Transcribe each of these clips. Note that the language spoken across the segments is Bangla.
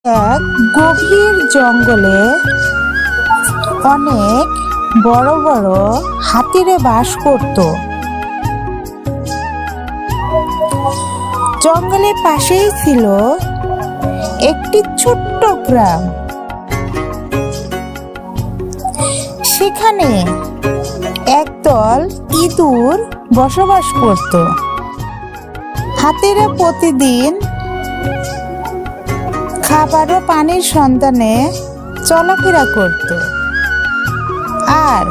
এক গভীর জঙ্গলে অনেক বড় বড় হাতিরে বাস করত। জঙ্গলের পাশেই ছিল একটি ছোট্ট গ্রাম। সেখানে একদল ইঁদুর বসবাস করত। হাতিরা প্রতিদিন খাবার ও পানির সন্ধানে চলাফেরা করত, আর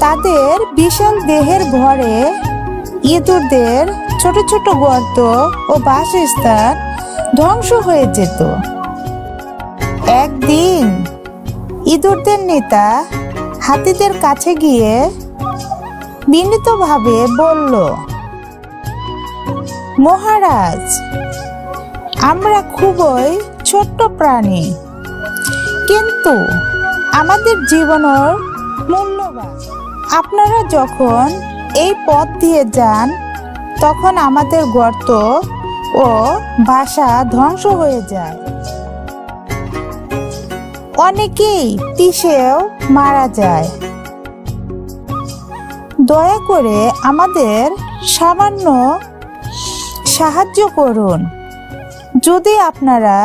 তাদের বিশাল দেহের ভরে ইঁদুরদের ছোট ছোট গর্ত ও বাসস্থান ধ্বংস হয়ে যেত। একদিন ইঁদুরদের নেতা হাতিদের কাছে গিয়ে বিনীতভাবে বলল, মহারাজ, আমরা খুবই ছোট্ট প্রাণী, কিন্তু আমাদের জীবনের মূল্যবান। আপনারা যখন এই পথ দিয়ে যান তখন আমাদের গর্ত ও বাসা ধ্বংস হয়ে যায়। অনেকেই পিষেও মারা যায়। দয়া করে আমাদের সামান্য সাহায্য করুন। যদি আপনারা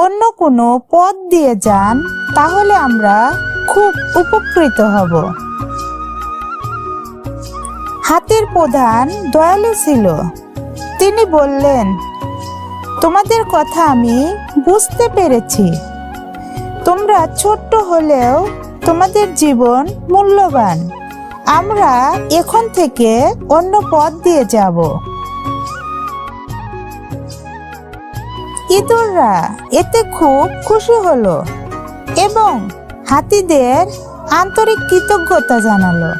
অন্য কোনো পথ দিয়ে যান তাহলে আমরা খুব উপকৃত হব। হাতির প্রধান দয়ালু ছিল। তিনি বললেন, তোমাদের কথা আমি বুঝতে পেরেছি। তোমরা ছোট্ট হলেও তোমাদের জীবন মূল্যবান। আমরা এখন থেকে অন্য পথ দিয়ে যাব। ইঁদুররা এতে খুব খুশি হলো এবং হাতিদের আন্তরিক কৃতজ্ঞতা জানালো।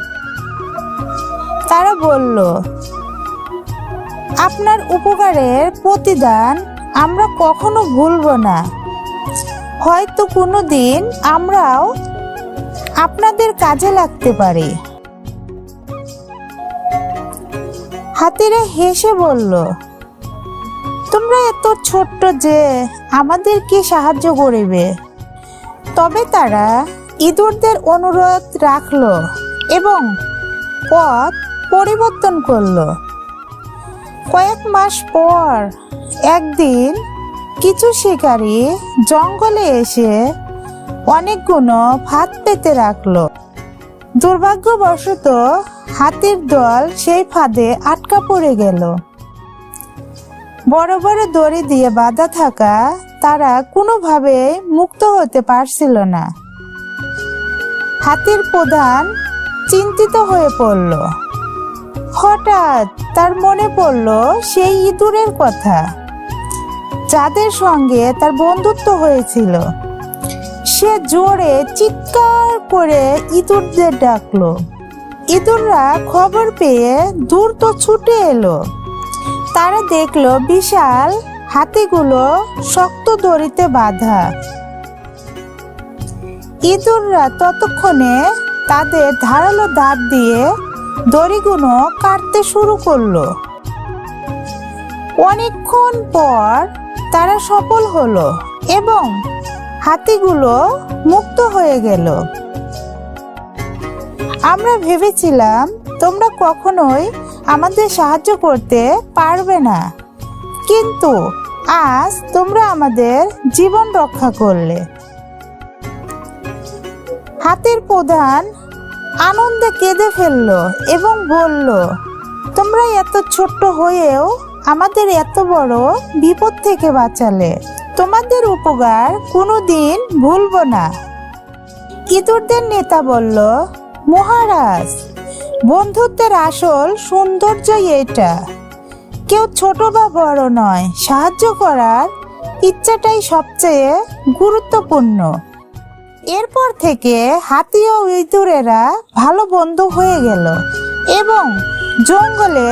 তারা বলল, আপনার উপকারের প্রতিদান আমরা কখনো ভুলব না। হয়তো কোনোদিন আমরাও আপনাদের কাজে লাগতে পারি। হাতিরা হেসে বলল, তোমরা এত ছোট্ট যে আমাদের কি সাহায্য করিবে? তবে তারা ইঁদুরদের অনুরোধ রাখলো এবং পথ পরিবর্তন করলো। কয়েক মাস পর একদিন কিছু শিকারী জঙ্গলে এসে অনেকগুলো ফাঁদ পেতে রাখলো। দুর্ভাগ্যবশত হাতির দল সেই ফাঁদে আটকা পড়ে গেল। বড় বড় দড়ি দিয়ে বাঁধা থাকা তারা কোনোভাবে মুক্ত হতে পারছিল না। হাতির প্রধান চিন্তিত হয়ে পড়ল। হঠাৎ তার মনে পড়ল সেই ইঁদুরের কথা, যাদের সঙ্গে তার বন্ধুত্ব হয়েছিল। সে জোরে চিৎকার করে ইঁদুরদের ডাকলো। ইঁদুররা খবর পেয়ে দ্রুত ছুটে এলো। তারা দেখলো বিশাল হাতিগুলো শক্ত দড়িতে বাঁধা। ইঁদুররা ততক্ষণে তাদের ধারালো দাঁত দিয়ে দড়িগুলো কাটতে শুরু করলো। অনেকক্ষণ পর তারা সফল হলো এবং হাতিগুলো মুক্ত হয়ে গেল। আমরা ভেবেছিলাম তোমরা কখনোই আমাদের সাহায্য করতে পারবে না, কিন্তু আজ তোমরা আমাদের জীবন রক্ষা করলে। হাতির প্রধান আনন্দে কেঁদে ফেলল এবং বলল, তোমরা এত ছোট্ট হয়েও আমাদের এত বড় বিপদ থেকে বাঁচালে। তোমাদের উপকার কোনোদিন ভুলব না। ইঁদুরদের নেতা বলল, মহারাজ, বন্ধুত্বের আসল সৌন্দর্যই এটা। কেউ ছোট বা বড় নয়, সাহায্য করার ইচ্ছাটাই সবচেয়ে গুরুত্বপূর্ণ। এরপর থেকে হাতি ও ইঁদুরেরা ভালো বন্ধু হয়ে গেল এবং জঙ্গলে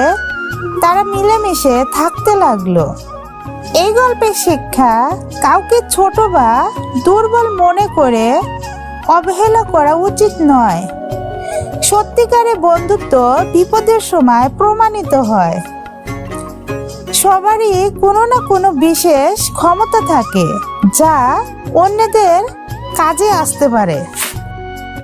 তারা মিলেমিশে থাকতে লাগলো। এই গল্পের শিক্ষা, কাউকে ছোট বা দুর্বল মনে করে অবহেলা করা উচিত নয়। সত্যিকারের বন্ধুত্ব বিপদের সময় প্রমাণিত হয়। সবারই কোনো না কোনো বিশেষ ক্ষমতা থাকে যা অন্যদের কাজে আসতে পারে।